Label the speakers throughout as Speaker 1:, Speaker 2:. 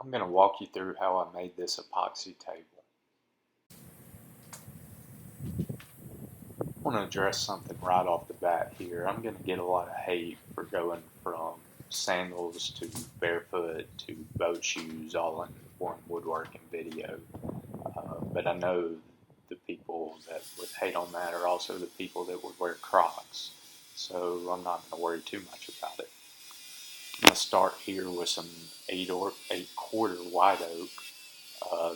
Speaker 1: I'm going to walk you through how I made this epoxy table. I want to address something right off the bat here. I'm going to get a lot of hate for going from sandals to barefoot to boat shoes all in one woodworking video. But I know the people that would hate on that are also the people that would wear Crocs. So I'm not going to worry too much about it. I'm going to start here with some 8/4 white oak.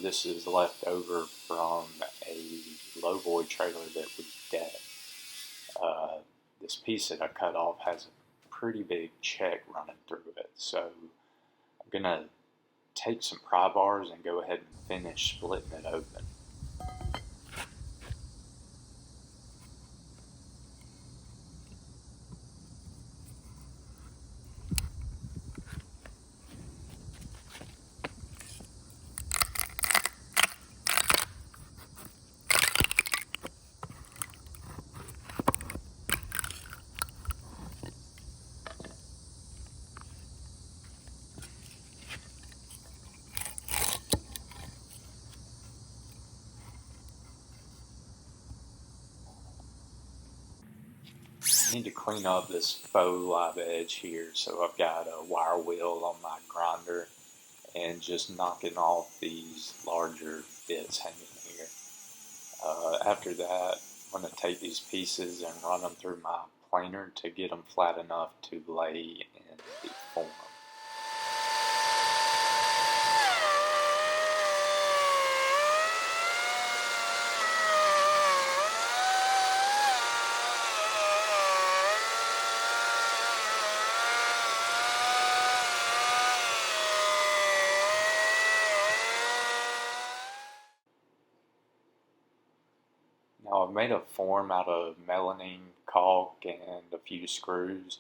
Speaker 1: This is left over from a lowboy trailer that we decked. This piece that I cut off has a pretty big check running through it, so I'm going to take some pry bars and go ahead and finish splitting it open. I need to clean up this faux live edge here, so I've got a wire wheel on my grinder and just knocking off these larger bits hanging here. After that, I'm going to take these pieces and run them through my planer to get them flat enough to lay in the form. Now I've made a form out of melamine, caulk, and a few screws.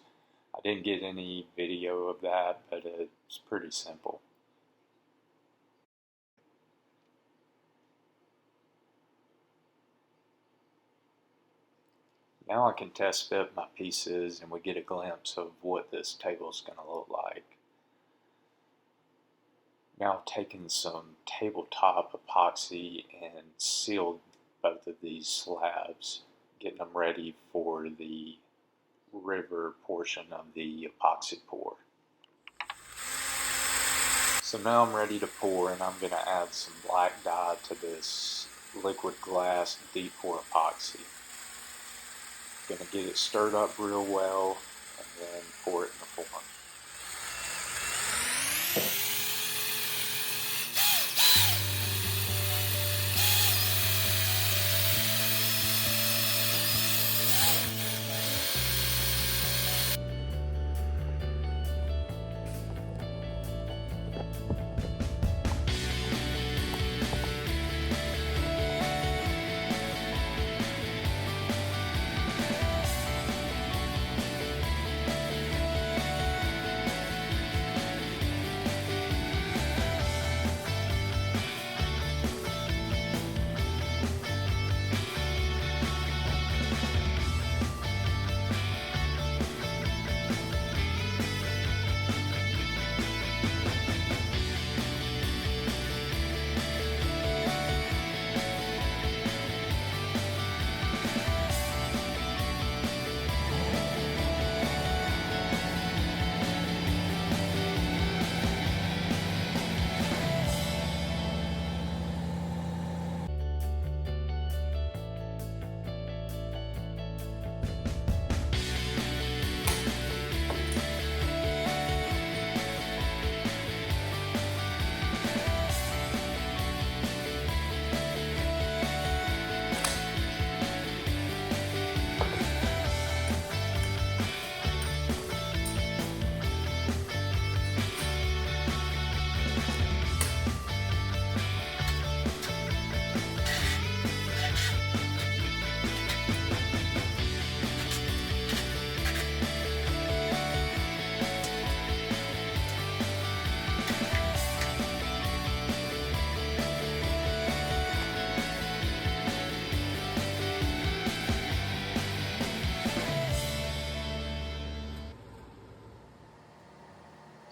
Speaker 1: I didn't get any video of that, but it's pretty simple. Now I can test fit my pieces and we get a glimpse of what this table is going to look like. Now I've taken some tabletop epoxy and sealed both of these slabs, getting them ready for the river portion of the epoxy pour. So now I'm ready to pour, and I'm going to add some black dye to this liquid glass deep pour epoxy. Going to get it stirred up real well and then pour it in the form.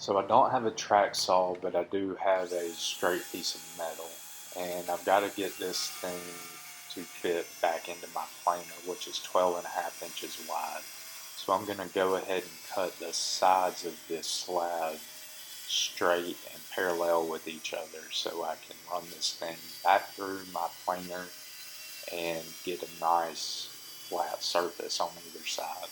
Speaker 1: So I don't have a track saw, but I do have a straight piece of metal. And I've got to get this thing to fit back into my planer, which is 12.5 inches wide. So I'm going to go ahead and cut the sides of this slab straight and parallel with each other so I can run this thing back through my planer and get a nice flat surface on either side.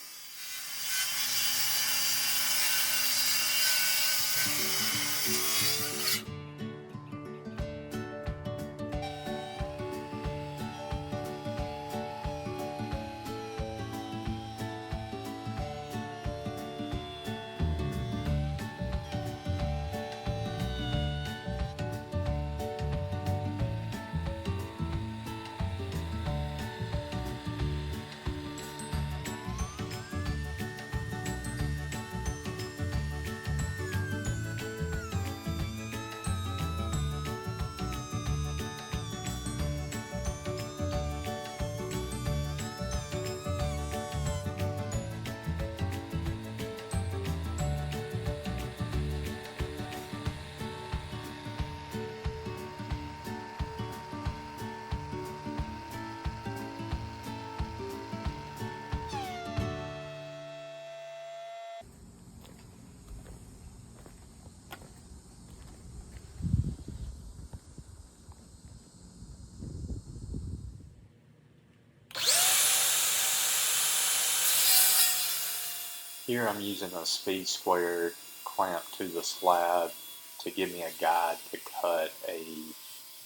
Speaker 1: Here I'm using a speed square clamp to the slab to give me a guide to cut a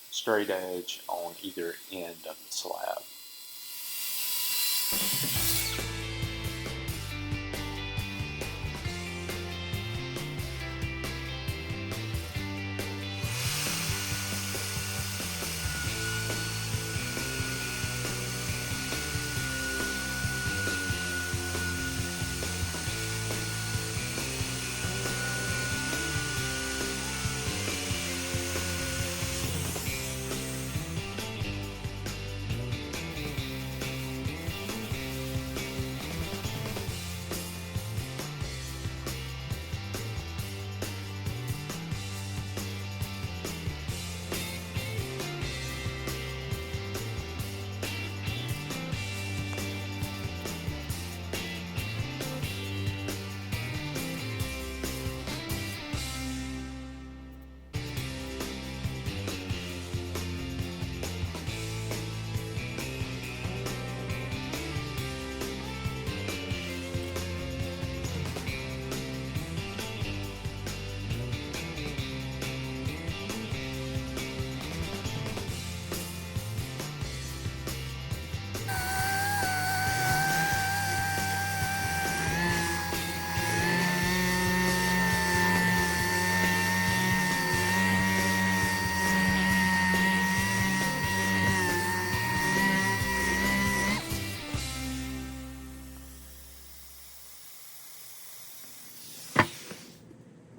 Speaker 1: straight edge on either end of the slab.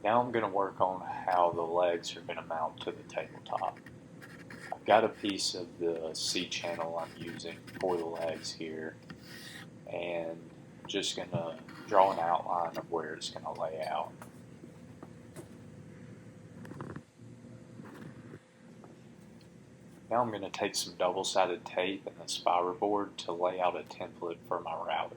Speaker 1: Now I'm going to work on how the legs are going to mount to the tabletop. I've got a piece of the C-channel I'm using for the legs here, and just going to draw an outline of where it's going to lay out. Now I'm going to take some double-sided tape and the spiral board to lay out a template for my router.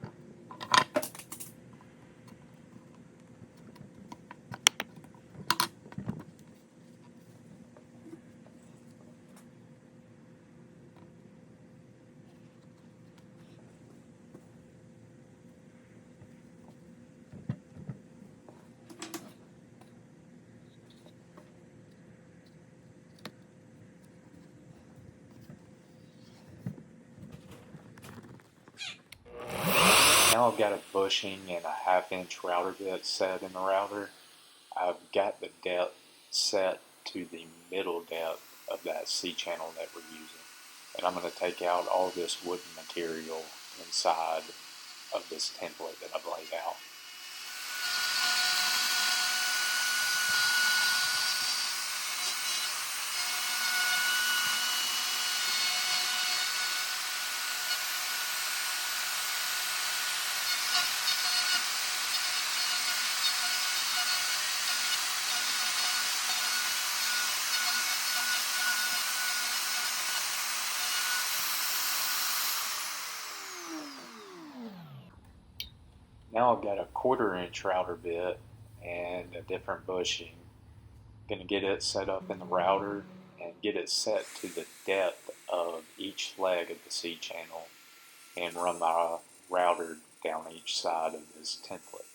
Speaker 1: Now I've got a bushing and a 1/2 inch router bit set in the router. I've got the depth set to the middle depth of that C-channel that we're using. And I'm going to take out all this wooden material inside of this template that I've laid out. Now I've got a 1/4 inch router bit and a different bushing. I'm going to get it set up in the router and get it set to the depth of each leg of the C channel and run my router down each side of this template.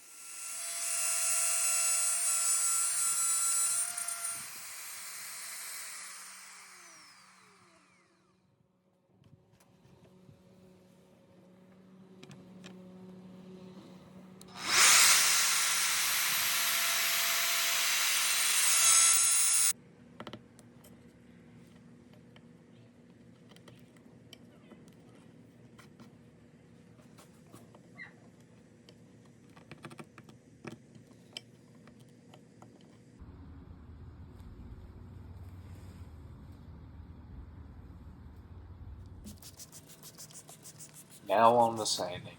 Speaker 1: Now on the sanding.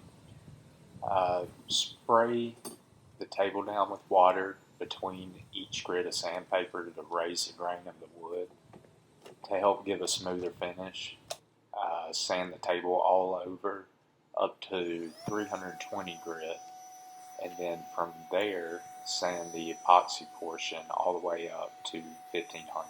Speaker 1: Spray the table down with water between each grit of sandpaper to raise the grain of the wood to help give a smoother finish. Sand the table all over up to 320 grit, and then from there sand the epoxy portion all the way up to 1500.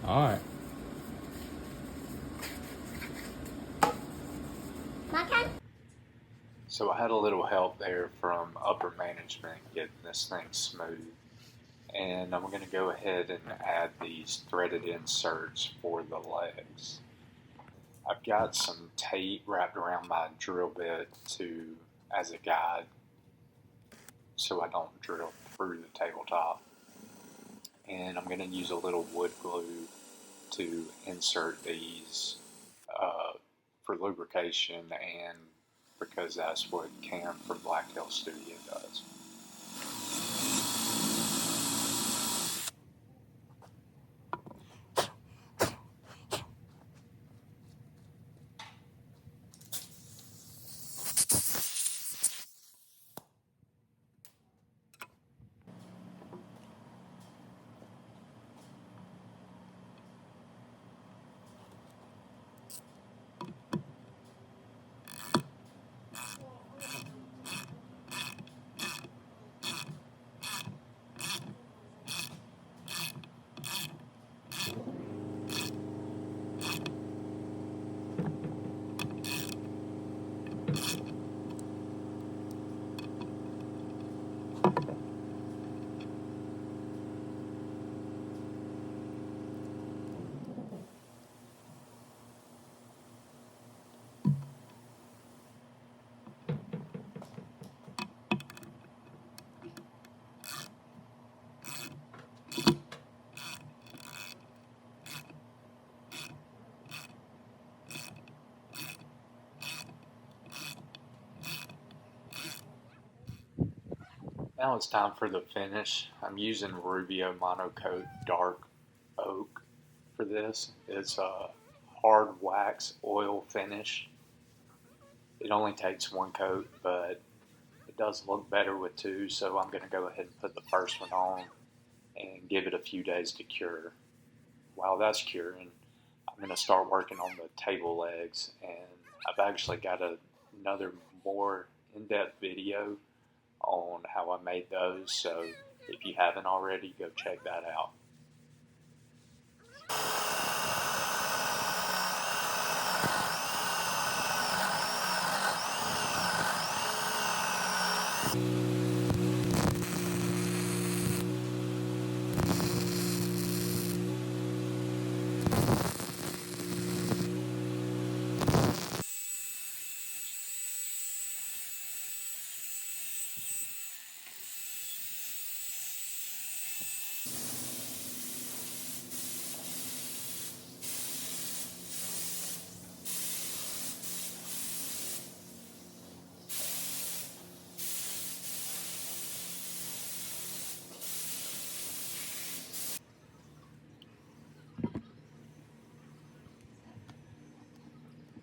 Speaker 2: All right.
Speaker 1: So I had a little help there from upper management getting this thing smooth. And I'm going to go ahead and add these threaded inserts for the legs. I've got some tape wrapped around my drill bit as a guide so I don't drill through the tabletop. And I'm going to use a little wood glue to insert these for lubrication and because that's what Cam from Blacktail Studio does. Now it's time for the finish. I'm using Rubio Monocoat Dark Oak for this. It's a hard wax oil finish. It only takes one coat, but it does look better with two, so I'm going to go ahead and put the first one on and give it a few days to cure. While that's curing, I'm going to start working on the table legs, and I've actually got another more in-depth video on how I made those, so if you haven't already, go check that out.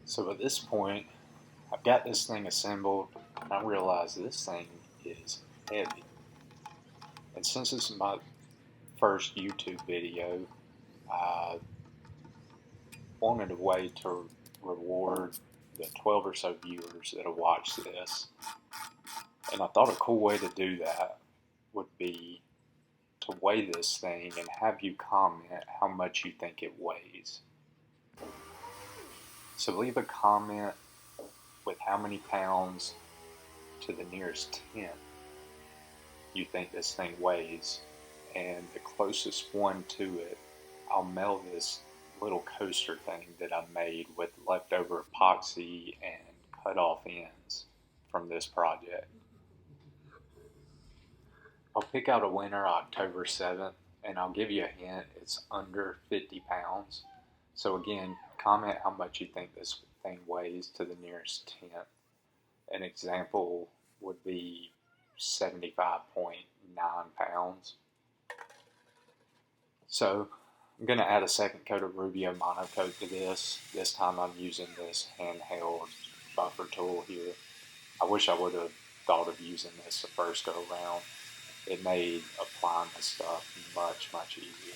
Speaker 1: So at this point, I've got this thing assembled, and I realize this thing is heavy. And since this is my first YouTube video, I wanted a way to reward the 12 or so viewers that have watched this. And I thought a cool way to do that would be to weigh this thing and have you comment how much you think it weighs. So leave a comment with how many pounds to the nearest tenth you think this thing weighs, and the closest one to it, I'll mail this little coaster thing that I made with leftover epoxy and cut off ends from this project. I'll pick out a winner October 7th, and I'll give you a hint, it's under 50 pounds. So again, comment how much you think this thing weighs to the nearest tenth. An example would be 75.9 pounds. So I'm going to add a second coat of Rubio Monocoat to this. This time I'm using this handheld buffer tool here. I wish I would have thought of using this the first go around. It made applying this stuff much, much easier.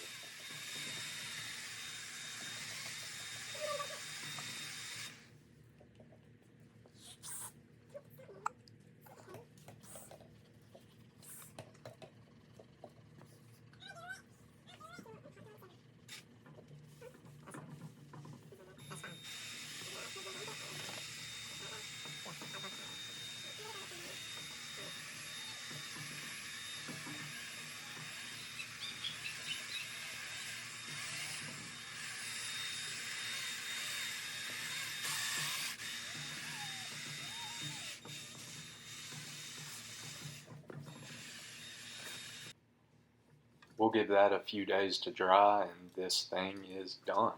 Speaker 1: we'll give that a few days to dry, and this thing is done.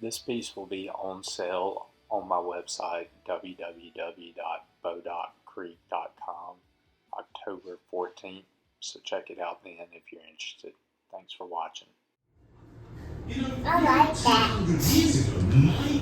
Speaker 1: This piece will be on sale on my website, www.bodocreek.com, October 14th. So check it out then if you're interested. Thanks for watching.
Speaker 2: I like that.